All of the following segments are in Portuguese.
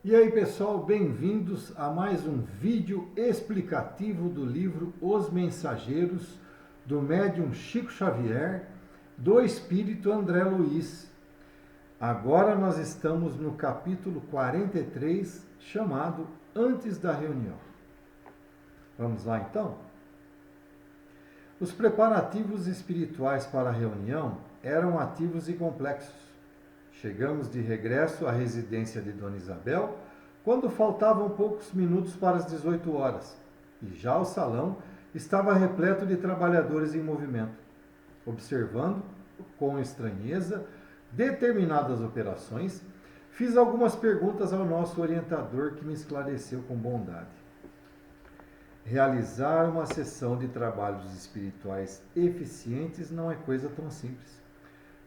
E aí pessoal, bem-vindos a mais um vídeo explicativo do livro Os Mensageiros, do médium Chico Xavier, do espírito André Luiz. Agora nós estamos no capítulo 43, chamado Antes da Reunião. Vamos lá então? Os preparativos espirituais para a reunião eram ativos e complexos. Chegamos de regresso à residência de Dona Isabel, quando faltavam poucos minutos para as 18 horas, e já o salão estava repleto de trabalhadores em movimento. Observando, com estranheza, determinadas operações, fiz algumas perguntas ao nosso orientador, que me esclareceu com bondade. Realizar uma sessão de trabalhos espirituais eficientes não é coisa tão simples.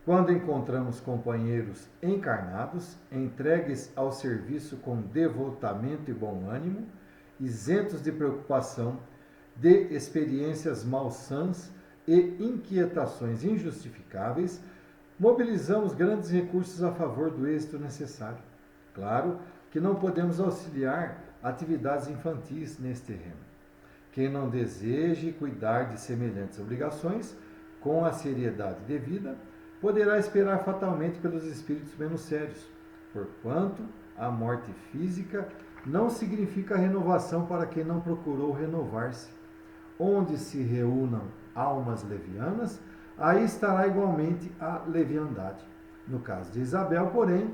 Quando encontramos companheiros encarnados, entregues ao serviço com devotamento e bom ânimo, isentos de preocupação, de experiências malsãs e inquietações injustificáveis, mobilizamos grandes recursos a favor do êxito necessário. Claro que não podemos auxiliar atividades infantis nesse terreno. Quem não deseje cuidar de semelhantes obrigações com a seriedade devida, poderá esperar fatalmente pelos espíritos menos sérios, porquanto a morte física não significa renovação para quem não procurou renovar-se. Onde se reúnam almas levianas, aí estará igualmente a leviandade. No caso de Isabel, porém,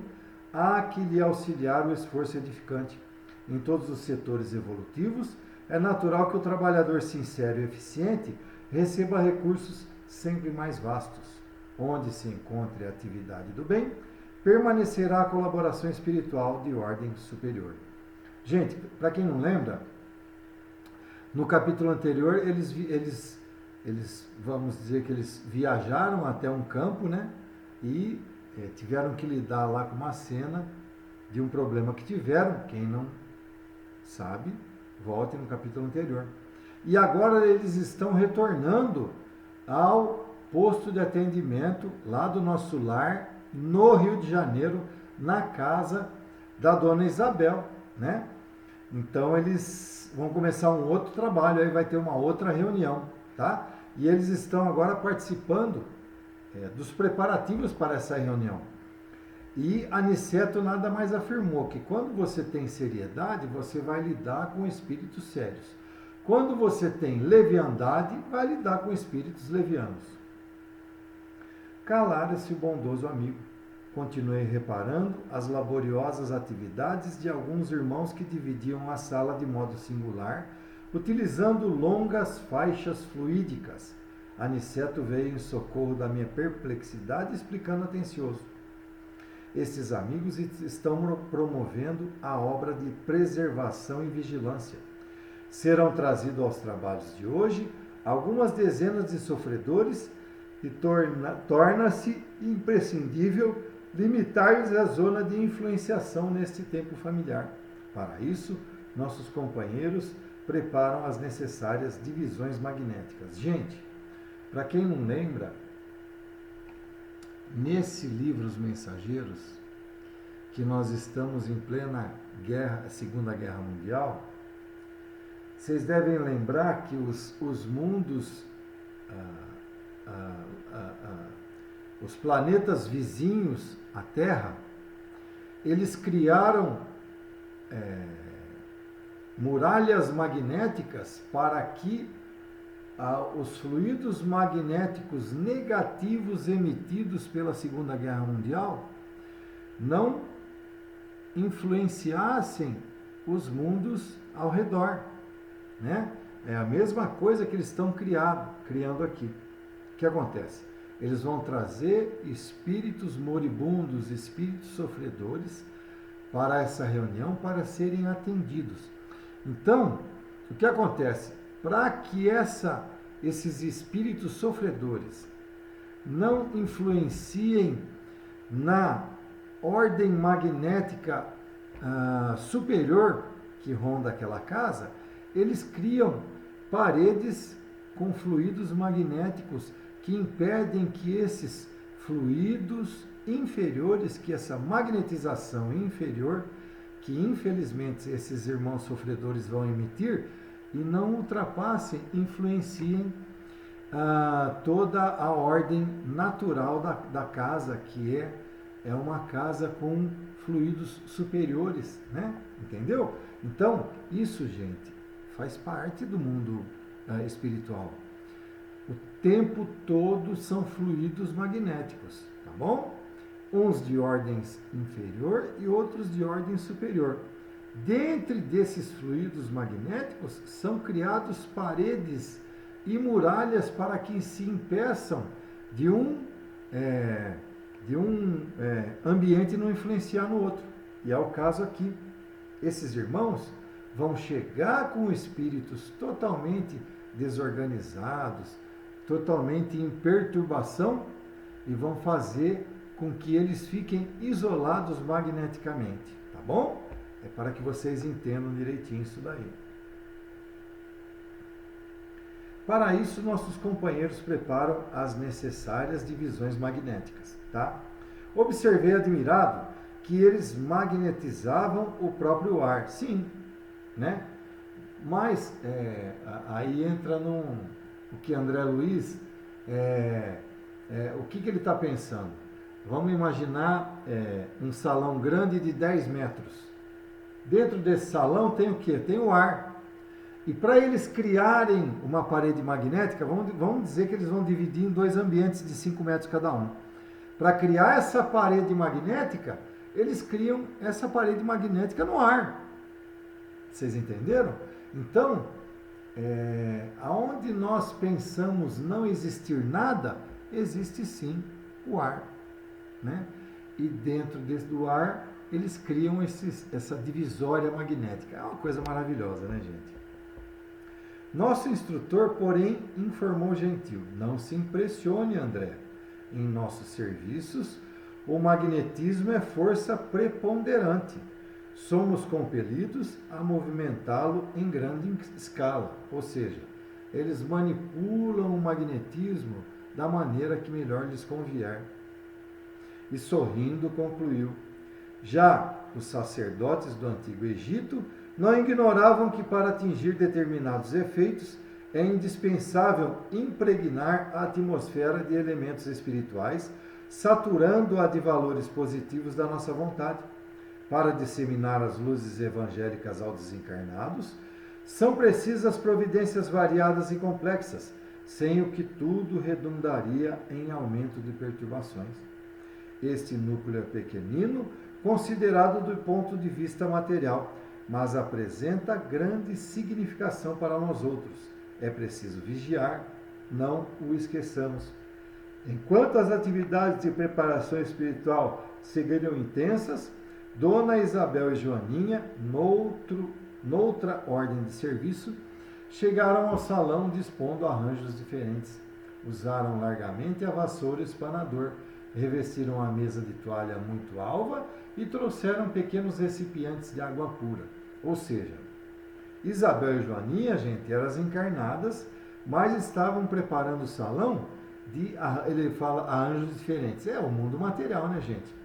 há que lhe auxiliar o esforço edificante. Em todos os setores evolutivos, é natural que o trabalhador sincero e eficiente receba recursos sempre mais vastos. Onde se encontre a atividade do bem, permanecerá a colaboração espiritual de ordem superior. Gente, para quem não lembra, no capítulo anterior, eles, vamos dizer que eles viajaram até um campo, né? E tiveram que lidar lá com uma cena de um problema que tiveram. Quem não sabe, volte no capítulo anterior. E agora eles estão retornando ao posto de atendimento lá do nosso lar, no Rio de Janeiro, na casa da Dona Isabel, né? Então eles vão começar um outro trabalho, aí vai ter uma outra reunião, tá? E eles estão agora participando dos preparativos para essa reunião. E Aniceto nada mais afirmou que quando você tem seriedade, você vai lidar com espíritos sérios. Quando você tem leviandade, vai lidar com espíritos levianos. Calara-se o bondoso amigo. Continuei reparando as laboriosas atividades de alguns irmãos que dividiam a sala de modo singular, utilizando longas faixas fluídicas. Aniceto veio em socorro da minha perplexidade, explicando atencioso. Esses amigos estão promovendo a obra de preservação e vigilância. Serão trazidos aos trabalhos de hoje algumas dezenas de sofredores e torna-se imprescindível limitar-lhes a zona de influenciação neste tempo familiar. Para isso, nossos companheiros preparam as necessárias divisões magnéticas. Gente, para quem não lembra, nesse livro Os Mensageiros, que nós estamos em plena Segunda Guerra Mundial, vocês devem lembrar que os mundos, os planetas vizinhos à Terra, eles criaram muralhas magnéticas para que os fluidos magnéticos negativos emitidos pela Segunda Guerra Mundial não influenciassem os mundos ao redor, né? É a mesma coisa que eles estão criando aqui. O que acontece? Eles vão trazer espíritos moribundos, espíritos sofredores para essa reunião para serem atendidos. Então, o que acontece? Para que esses espíritos sofredores não influenciem na ordem magnética superior que ronda aquela casa, eles criam paredes com fluidos magnéticos que impedem que esses fluidos inferiores, que essa magnetização inferior que infelizmente esses irmãos sofredores vão emitir e não ultrapassem, influenciem toda a ordem natural da casa, que é uma casa com fluidos superiores, né? Entendeu? Então, isso, gente, faz parte do mundo espiritual. O tempo todo são fluidos magnéticos, tá bom? Uns de ordem inferior e outros de ordem superior. Dentre desses fluidos magnéticos são criados paredes e muralhas para que se impeçam de um ambiente não influenciar no outro. E é o caso aqui. Esses irmãos vão chegar com espíritos totalmente desorganizados, totalmente em perturbação, e vão fazer com que eles fiquem isolados magneticamente, tá bom? É para que vocês entendam direitinho isso daí. Para isso, nossos companheiros preparam as necessárias divisões magnéticas, tá? Observei admirado que eles magnetizavam o próprio ar, sim, né? Mas aí entra o que André Luiz, o que ele está pensando? Vamos imaginar um salão grande de 10 metros. Dentro desse salão tem o quê? Tem o ar. E para eles criarem uma parede magnética, vamos dizer que eles vão dividir em 2 ambientes de 5 metros cada um. Para criar essa parede magnética, eles criam essa parede magnética no ar. Vocês entenderam? Então, aonde nós pensamos não existir nada, existe sim o ar, né? E dentro do ar, eles criam essa divisória magnética. É uma coisa maravilhosa, né, gente? Nosso instrutor, porém, informou gentil: não se impressione, André. Em nossos serviços, o magnetismo é força preponderante. Somos compelidos a movimentá-lo em grande escala, ou seja, eles manipulam o magnetismo da maneira que melhor lhes convier. E sorrindo concluiu: já os sacerdotes do Antigo Egito não ignoravam que para atingir determinados efeitos é indispensável impregnar a atmosfera de elementos espirituais, saturando-a de valores positivos da nossa vontade. Para disseminar as luzes evangélicas aos desencarnados, são precisas providências variadas e complexas, sem o que tudo redundaria em aumento de perturbações. Este núcleo é pequenino, considerado do ponto de vista material, mas apresenta grande significação para nós outros. É preciso vigiar, não o esqueçamos. Enquanto as atividades de preparação espiritual seguiriam intensas, Dona Isabel e Joaninha, noutra ordem de serviço, chegaram ao salão dispondo arranjos diferentes. Usaram largamente a vassoura e o espanador, revestiram a mesa de toalha muito alva e trouxeram pequenos recipientes de água pura. Ou seja, Isabel e Joaninha, gente, eram as encarnadas, mas estavam preparando o salão ele fala, arranjos diferentes. É o mundo material, né, gente?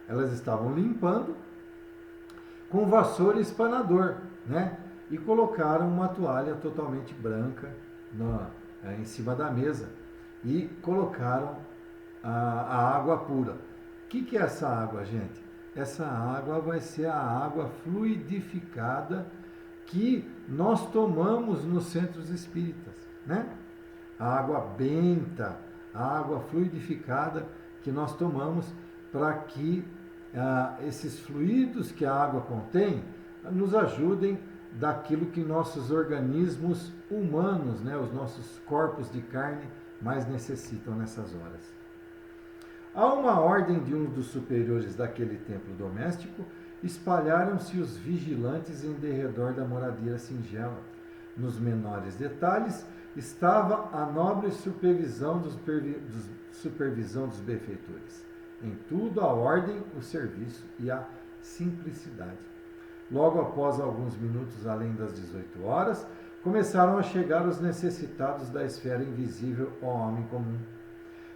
Elas estavam limpando com vassoura e espanador, né? E colocaram uma toalha totalmente branca em cima da mesa e colocaram a água pura. O que é essa água, gente? Essa água vai ser a água fluidificada que nós tomamos nos centros espíritas, né? A água benta, a água fluidificada que nós tomamos para que esses fluidos que a água contém nos ajudem daquilo que nossos organismos humanos, né, os nossos corpos de carne mais necessitam nessas horas. A uma ordem de um dos superiores daquele templo doméstico, espalharam-se os vigilantes em derredor da moradia singela. Nos menores detalhes estava a nobre supervisão dos benfeitores. Em tudo a ordem, o serviço e a simplicidade. Logo após alguns minutos além das 18 horas, começaram a chegar os necessitados da esfera invisível ao homem comum.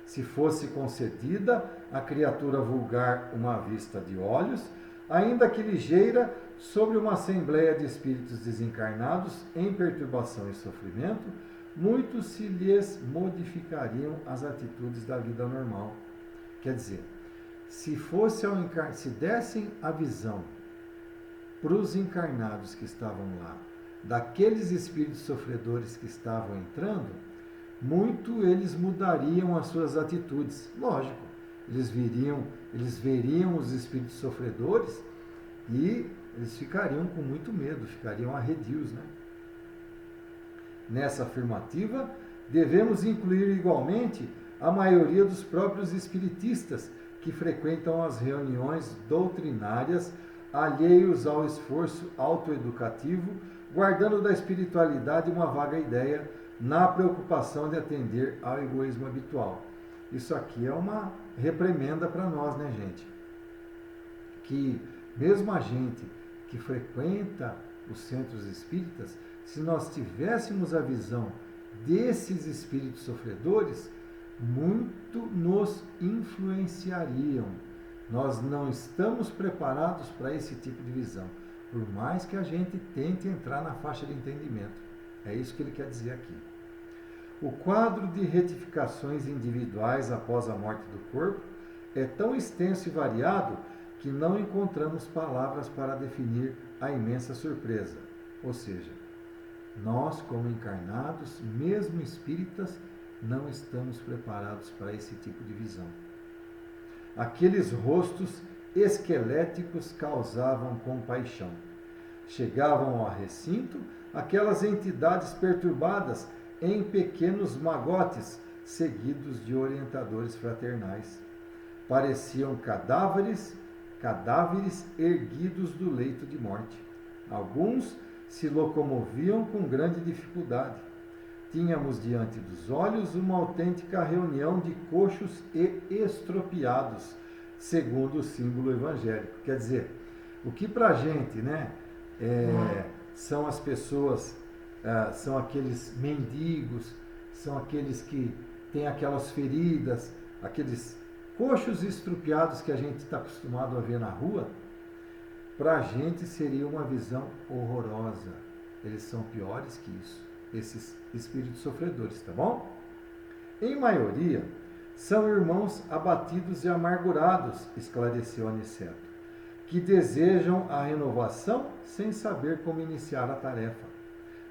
Se fosse concedida à criatura vulgar uma vista de olhos, ainda que ligeira, sobre uma assembleia de espíritos desencarnados em perturbação e sofrimento, muitos se lhes modificariam as atitudes da vida normal. Quer dizer, se dessem a visão para os encarnados que estavam lá, daqueles espíritos sofredores que estavam entrando, muito eles mudariam as suas atitudes. Lógico, eles veriam os espíritos sofredores e eles ficariam com muito medo, ficariam arredios, né? Nessa afirmativa, devemos incluir igualmente a maioria dos próprios espiritistas que frequentam as reuniões doutrinárias, alheios ao esforço autoeducativo, guardando da espiritualidade uma vaga ideia, na preocupação de atender ao egoísmo habitual. Isso aqui é uma reprimenda para nós, né, gente? Que mesmo a gente que frequenta os centros espíritas, se nós tivéssemos a visão desses espíritos sofredores, muito nos influenciariam. Nós não estamos preparados para esse tipo de visão, por mais que a gente tente entrar na faixa de entendimento. É isso que ele quer dizer aqui. O quadro de retificações individuais após a morte do corpo é tão extenso e variado que não encontramos palavras para definir a imensa surpresa. Ou seja, nós, como encarnados, mesmo espíritas, não estamos preparados para esse tipo de visão. Aqueles rostos esqueléticos causavam compaixão. Chegavam ao recinto aquelas entidades perturbadas em pequenos magotes, seguidos de orientadores fraternais. Pareciam cadáveres erguidos do leito de morte. Alguns se locomoviam com grande dificuldade. Tínhamos diante dos olhos uma autêntica reunião de coxos e estropiados, segundo o símbolo evangélico. Quer dizer, o que para a gente, né, são as pessoas, são aqueles mendigos, são aqueles que têm aquelas feridas, aqueles coxos estrupiados que a gente está acostumado a ver na rua, para a gente seria uma visão horrorosa. Eles são piores que isso, esses espíritos sofredores, tá bom? Em maioria, são irmãos abatidos e amargurados, esclareceu Aniceto, que desejam a renovação sem saber como iniciar a tarefa.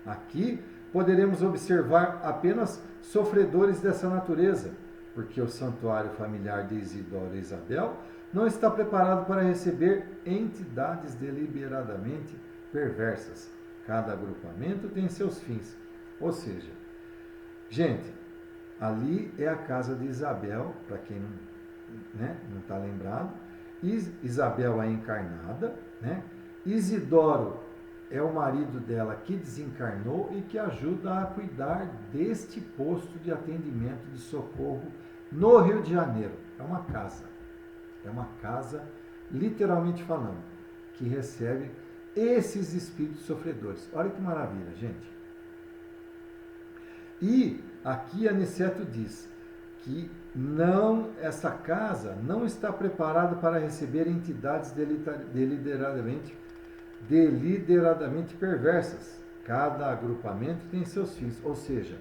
Aqui poderemos observar apenas sofredores dessa natureza, porque o santuário familiar de Isidoro e Isabel não está preparado para receber entidades deliberadamente perversas. Cada agrupamento tem seus fins. Ou seja, gente, ali é a casa de Isabel, para quem não está lembrado. Isabel é encarnada, né? Isidoro é o marido dela que desencarnou e que ajuda a cuidar deste posto de atendimento de socorro no Rio de Janeiro. É uma casa, literalmente falando, que recebe esses espíritos sofredores. Olha que maravilha, gente. E aqui Aniceto diz que essa casa não está preparada para receber entidades deliberadamente perversas. Cada agrupamento tem seus fins, ou seja,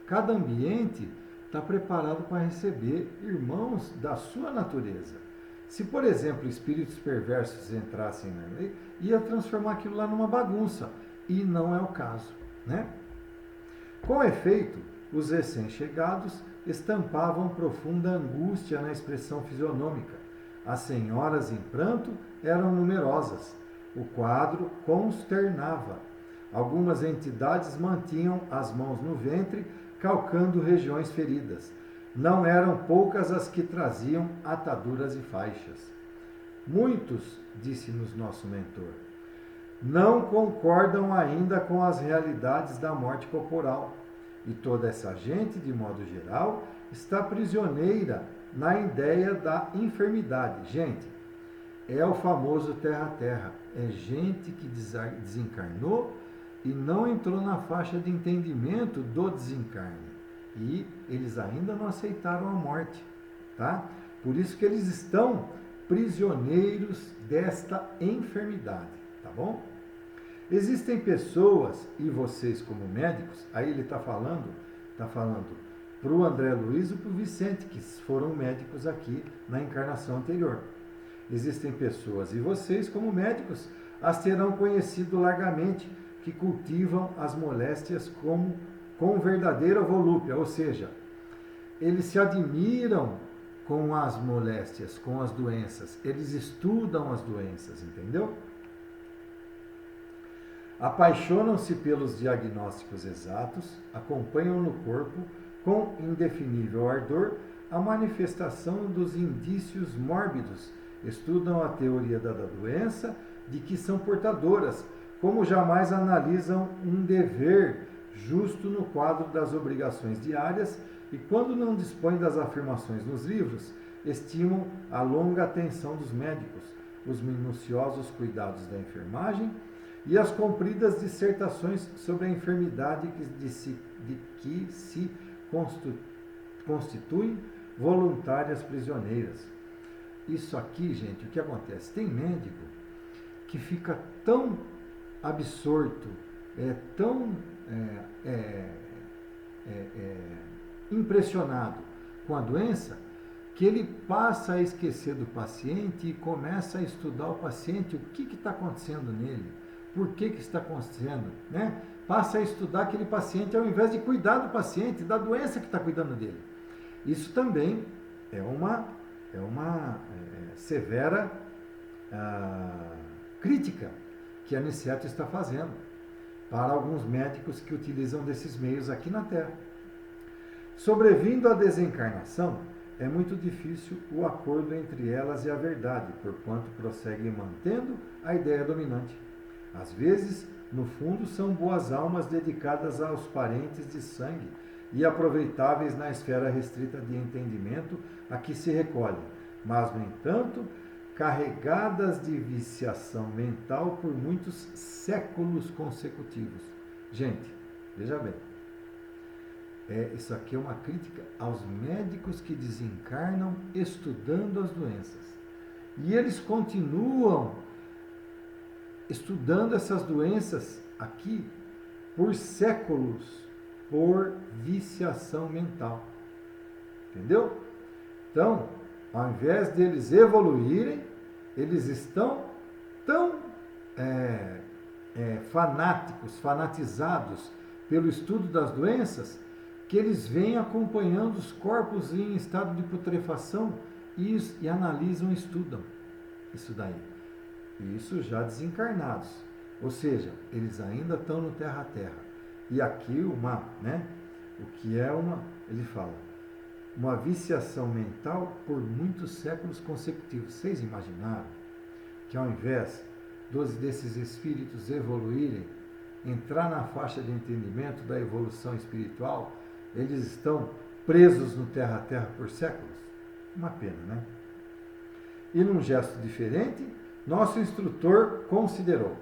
cada ambiente está preparado para receber irmãos da sua natureza. Se, por exemplo, espíritos perversos entrassem na lei, ia transformar aquilo lá numa bagunça, e não é o caso, né? Com efeito, os recém-chegados estampavam profunda angústia na expressão fisionômica. As senhoras em pranto eram numerosas. O quadro consternava. Algumas entidades mantinham as mãos no ventre, calcando regiões feridas. Não eram poucas as que traziam ataduras e faixas. Muitos, disse-nos nosso mentor, não concordam ainda com as realidades da morte corporal. E toda essa gente, de modo geral, está prisioneira na ideia da enfermidade. Gente, é o famoso terra-terra. É gente que desencarnou e não entrou na faixa de entendimento do desencarne. E eles ainda não aceitaram a morte, tá? Por isso que eles estão prisioneiros desta enfermidade, tá bom? Existem pessoas, e vocês como médicos, aí ele está falando para o André Luiz e para o Vicente, que foram médicos aqui na encarnação anterior. Existem pessoas, e vocês como médicos, as terão conhecido largamente, que cultivam as moléstias com verdadeira volúpia, ou seja, eles se admiram com as moléstias, com as doenças, eles estudam as doenças, entendeu? Apaixonam-se pelos diagnósticos exatos, acompanham no corpo, com indefinível ardor, a manifestação dos indícios mórbidos, estudam a teoria da doença, de que são portadoras, como jamais analisam um dever justo no quadro das obrigações diárias e, quando não dispõem das afirmações nos livros, estimam a longa atenção dos médicos, os minuciosos cuidados da enfermagem e as compridas dissertações sobre a enfermidade de que se constituem voluntárias prisioneiras. Isso aqui, gente, o que acontece? Tem médico que fica tão absorto, tão impressionado com a doença, que ele passa a esquecer do paciente e começa a estudar o paciente, o que está acontecendo nele, por que está acontecendo, né? Passa a estudar aquele paciente ao invés de cuidar do paciente, da doença que está cuidando dele. Isso também é uma severa crítica que a Aniceto está fazendo para alguns médicos que utilizam desses meios aqui na Terra. Sobrevindo à desencarnação, é muito difícil o acordo entre elas e a verdade, porquanto prosseguem mantendo a ideia dominante. Às vezes, no fundo, são boas almas dedicadas aos parentes de sangue e aproveitáveis na esfera restrita de entendimento a que se recolhem, mas, no entanto, carregadas de viciação mental por muitos séculos consecutivos. Gente, veja bem, isso aqui é uma crítica aos médicos que desencarnam estudando as doenças. E eles continuam estudando essas doenças aqui por séculos, por viciação mental. Entendeu? Então, ao invés deles evoluírem, eles estão tão fanáticos, fanatizados pelo estudo das doenças, que eles vêm acompanhando os corpos em estado de putrefação e analisam e estudam isso daí. Isso já desencarnados. Ou seja, eles ainda estão no terra-terra. E aqui o que é ele fala, uma viciação mental por muitos séculos consecutivos. Vocês imaginaram que ao invés desses espíritos evoluírem, entrar na faixa de entendimento da evolução espiritual, eles estão presos no terra-terra por séculos? Uma pena, né? E num gesto diferente, nosso instrutor considerou: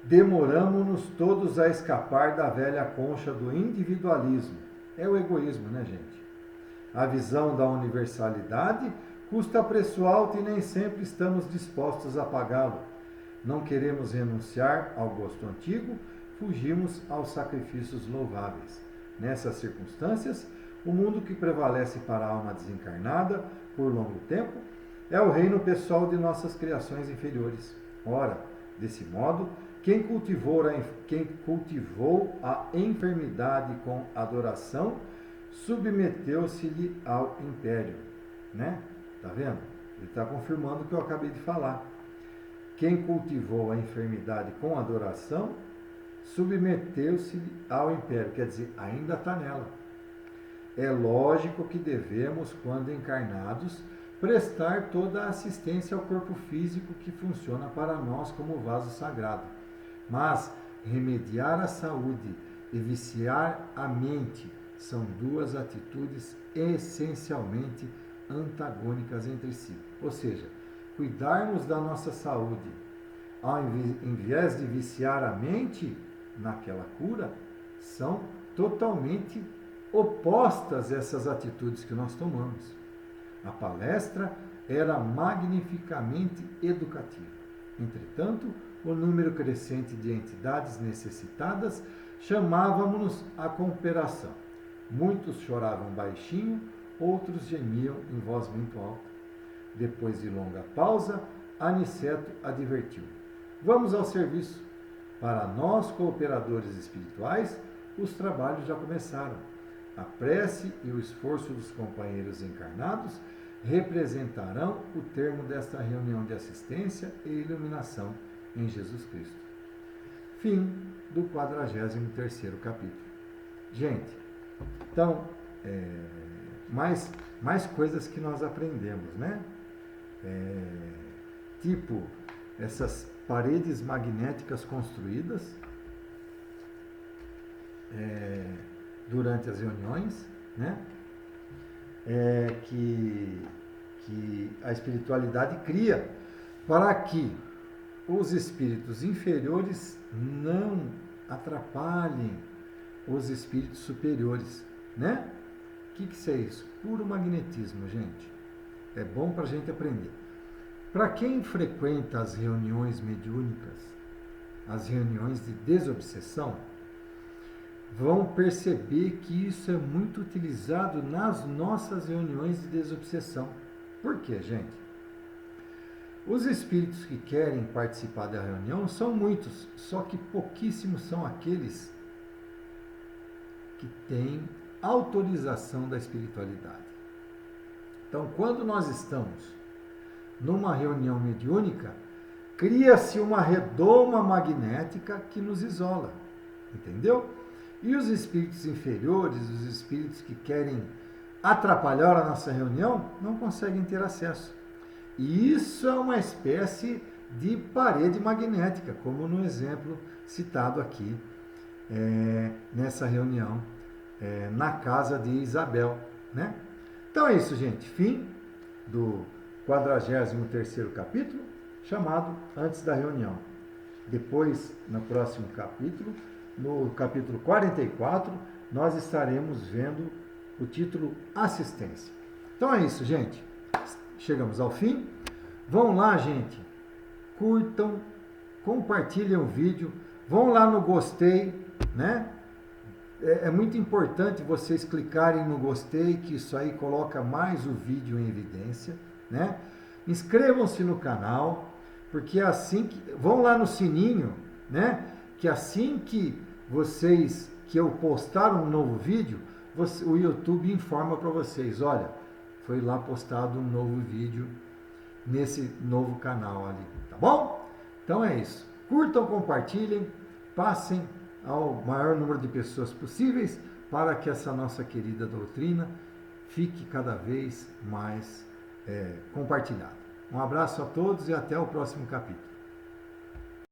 demoramo-nos todos a escapar da velha concha do individualismo. É o egoísmo, né, gente? A visão da universalidade custa preço alto e nem sempre estamos dispostos a pagá-lo. Não queremos renunciar ao gosto antigo, fugimos aos sacrifícios louváveis. Nessas circunstâncias, o mundo que prevalece para a alma desencarnada por longo tempo é o reino pessoal de nossas criações inferiores. Ora, desse modo, quem cultivou a enfermidade com adoração, submeteu-se-lhe ao império. Né? Tá vendo? Ele está confirmando o que eu acabei de falar. Quem cultivou a enfermidade com adoração, submeteu-se ao império. Quer dizer, ainda está nela. É lógico que devemos, quando encarnados, prestar toda a assistência ao corpo físico que funciona para nós como vaso sagrado. Mas remediar a saúde e viciar a mente são duas atitudes essencialmente antagônicas entre si. Ou seja, cuidarmos da nossa saúde, ao invés de viciar a mente naquela cura, são totalmente opostas essas atitudes que nós tomamos. A palestra era magnificamente educativo. Entretanto, o número crescente de entidades necessitadas chamava-nos à cooperação. Muitos choravam baixinho, outros gemiam em voz muito alta. Depois de longa pausa, Aniceto advertiu: vamos ao serviço. Para nós, cooperadores espirituais, os trabalhos já começaram. A prece e o esforço dos companheiros encarnados representarão o termo desta reunião de assistência e iluminação em Jesus Cristo. Fim do 43º capítulo. Gente, então, mais coisas que nós aprendemos, né? Tipo, essas paredes magnéticas construídas durante as reuniões, né? Que a espiritualidade cria para que os espíritos inferiores não atrapalhem os espíritos superiores, né? O que é isso? Puro magnetismo, gente. É bom para a gente aprender. Para quem frequenta as reuniões mediúnicas, as reuniões de desobsessão, vão perceber que isso é muito utilizado nas nossas reuniões de desobsessão. Por quê, gente? Os espíritos que querem participar da reunião são muitos, só que pouquíssimos são aqueles que têm autorização da espiritualidade. Então, quando nós estamos numa reunião mediúnica, cria-se uma redoma magnética que nos isola, entendeu? E os espíritos inferiores, os espíritos que querem atrapalhar a nossa reunião, não conseguem ter acesso. E isso é uma espécie de parede magnética, como no exemplo citado aqui, nessa reunião, na casa de Isabel, né? Então é isso, gente. Fim do 43º capítulo, chamado Antes da Reunião. Depois, no próximo capítulo, no capítulo 44, nós estaremos vendo o título Assistência. Então é isso, gente. Chegamos ao fim. Vão lá, gente. Curtam, compartilhem o vídeo. Vão lá no gostei, né? É muito importante vocês clicarem no gostei, que isso aí coloca mais o vídeo em evidência, né? Inscrevam-se no canal, porque assim que... Vão lá no sininho, né? Que assim que eu postar um novo vídeo, o YouTube informa para vocês, olha, foi lá postado um novo vídeo nesse novo canal ali, tá bom? Então é isso. Curtam, compartilhem, passem ao maior número de pessoas possíveis para que essa nossa querida doutrina fique cada vez mais compartilhada. Um abraço a todos e até o próximo capítulo.